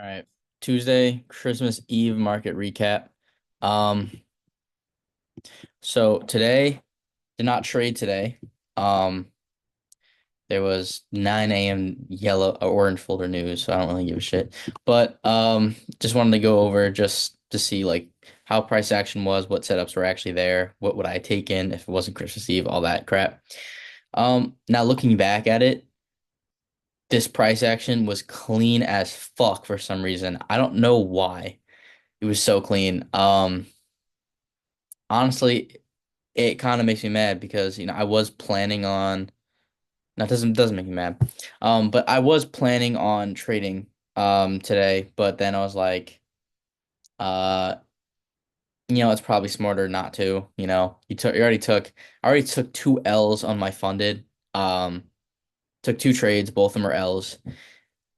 All right. Tuesday, Christmas Eve market recap. Um, so today did not trade today. Um, there was 9 a.m. yellow orange folder news, so I don't really give a shit. But just wanted to go over just to see like how price action was, what setups were actually there, what would I take in if it wasn't Christmas Eve, all that crap. Now looking back at it, this price action was clean as fuck for some reason. I don't know why. It was so clean. Honestly, it kind of makes me mad because I was planning on that doesn't make me mad. But I was planning on trading today, but then I was like, uh, it's probably smarter not to. I already took two L's on my funded. Um, took two trades, both of them are L's.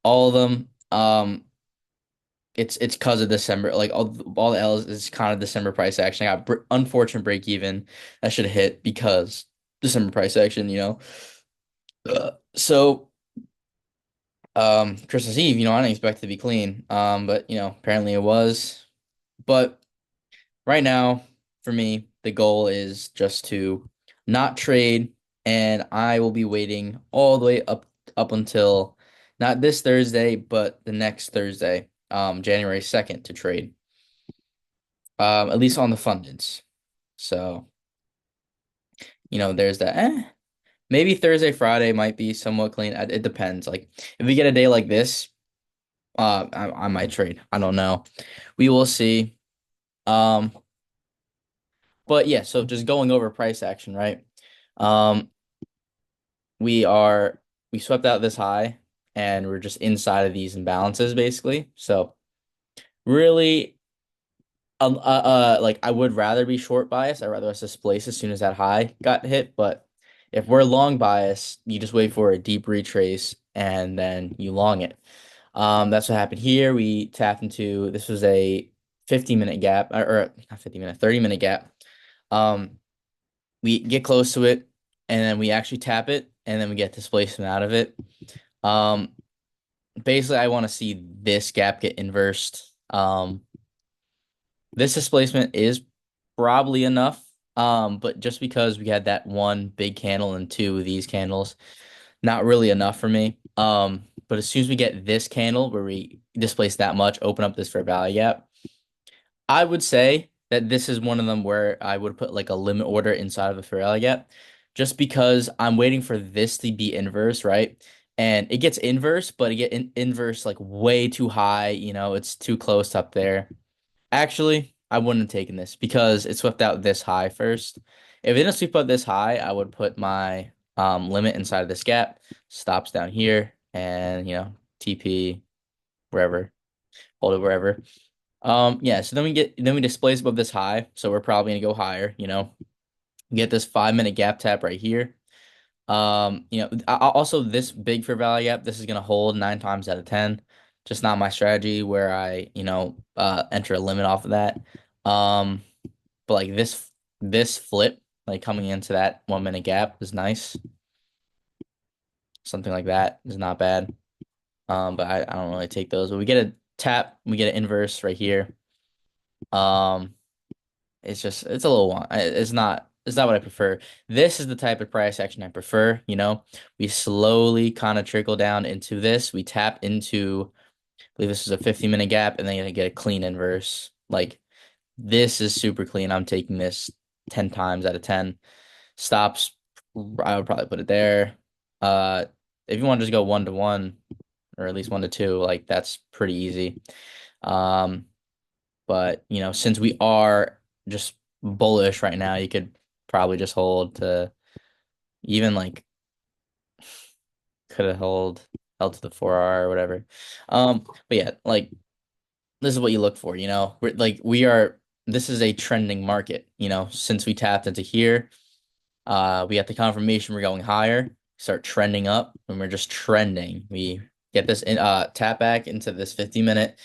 All of them. It's because of December. Like all the L's is kind of December price action. I got unfortunate break even. That should have hit because December price action. So Christmas Eve, I didn't expect it to be clean. But apparently it was. But right now, for me, the goal is just to not trade, and I will be waiting all the way up until not this Thursday, but the next Thursday, January 2nd to trade. At least on the fundeds. So, there's that. Maybe Thursday, Friday might be somewhat clean. It depends. Like if we get a day like this, I might trade. I don't know. We will see. Um, but yeah, so just going over price action, right? Um, we are we swept out this high and we're just inside of these imbalances basically. So really like I would rather be short bias. I'd rather us displace as soon as that high got hit. But if we're long bias, you just wait for a deep retrace and then you long it. That's what happened here. We tapped into this was a 50-minute gap or not 50 minute, 30-minute gap. Um, we get close to it and then we actually tap it and then we get displacement out of it. Um, basically I want to see this gap get inversed. This displacement is probably enough. But just because we had that one big candle and two of these candles, not really enough for me. But as soon as we get this candle where we displace that much, open up this fair value gap, I would say that this is one of them where I would put like a limit order inside of a fair value gap, just because I'm waiting for this to be inverse, right? And it gets inverse, but it get inverse like way too high. It's too close up there. Actually, I wouldn't have taken this because it swept out this high first. If it didn't sweep out this high, I would put my limit inside of this gap, stops down here, and TP wherever, hold it wherever. Yeah, so then we displace above this high, so we're probably gonna go higher. Get this 5-minute gap tap right here. Also this big for value gap, this is gonna hold 9 times out of 10. Just not my strategy where I enter a limit off of that. Um, but like this flip, like coming into that 1-minute gap is nice. Something like that is not bad. But I don't really take those. But we get a tap, we get an inverse right here. Um, it's a little it's not what I prefer. This is the type of price action I prefer. We slowly kind of trickle down into this. We tap into, I believe this is a 50-minute gap, and then you get a clean inverse. Like this is super clean. I'm taking this 10 times out of 10. Stops, I would probably put it there. Uh, if you want to just go 1 to 1 or at least 1 to 2, like that's pretty easy. Um, but since we are just bullish right now, you could probably just hold to even like could have held to the 4R or whatever. But yeah, like this is what you look for. This is a trending market. Since we tapped into here, we got the confirmation we're going higher, start trending up, and we're just trending. We get this tap back into this 50-minute.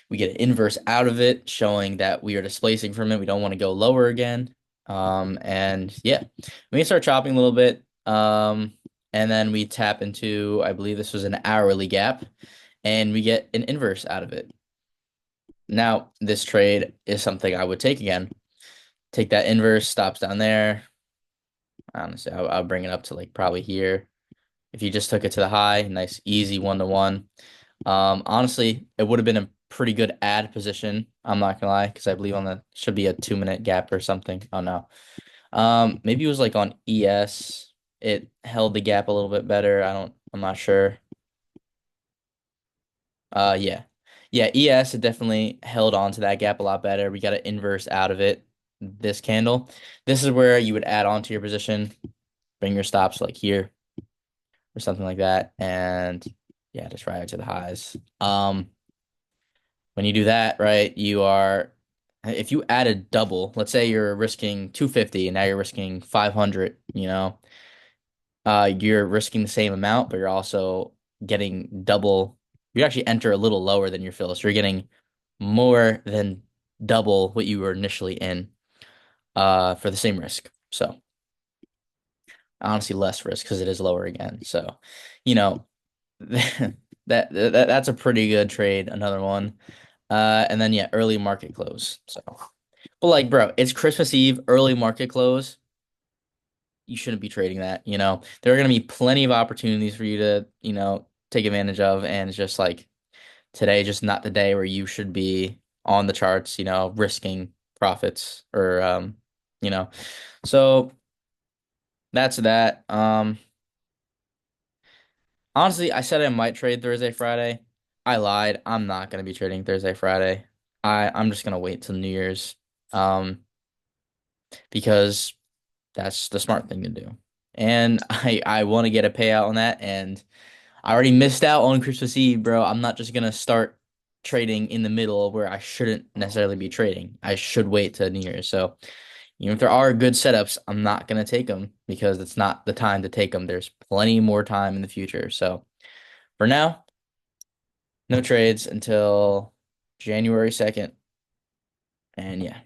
We get an inverse out of it, showing that we are displacing from it. We don't want to go lower again. And yeah, we can start chopping a little bit. And then we tap into, I believe this was an hourly gap. and we get an inverse out of it. Now, this trade is something I would take again. Take that inverse, stops down there. Honestly, I'll bring it up to like probably here. If you just took it to the high, nice, easy 1-to-1. Honestly, it would have been a pretty good add position. I'm not gonna lie, because I believe on the should be a 2-minute gap or something. Oh no. Maybe it was like on ES. It held the gap a little bit better. I'm not sure. Yeah. Yeah, ES, it definitely held on to that gap a lot better. We got an inverse out of it, this candle. This is where you would add on to your position, bring your stops like here or something like that, and yeah, just ride it to the highs. When you do that, right, if you added double, let's say you're risking 250 and now you're risking 500, you're risking the same amount, but you're also getting double. You actually enter a little lower than your fill, so you're getting more than double what you were initially in for the same risk. So honestly, less risk because it is lower again. So, you know, that's a pretty good trade. Another one. And then yeah, early market close. So, but like, bro, it's Christmas Eve, early market close. You shouldn't be trading that. There are gonna be plenty of opportunities for you to, take advantage of, and it's just like today, just not the day where you should be on the charts, risking profits or you know. So that's that. Honestly, I said I might trade Thursday, Friday. I lied. I'm not gonna be trading Thursday, Friday. I'm just gonna wait till New Year's. Um, because that's the smart thing to do. And I want to get a payout on that, and I already missed out on Christmas Eve, bro. I'm not just gonna start trading in the middle where I shouldn't necessarily be trading. I should wait till New Year's. So even if there are good setups, I'm not gonna take them because it's not the time to take them. There's plenty more time in the future. So for now, no trades until January 2nd. And yeah.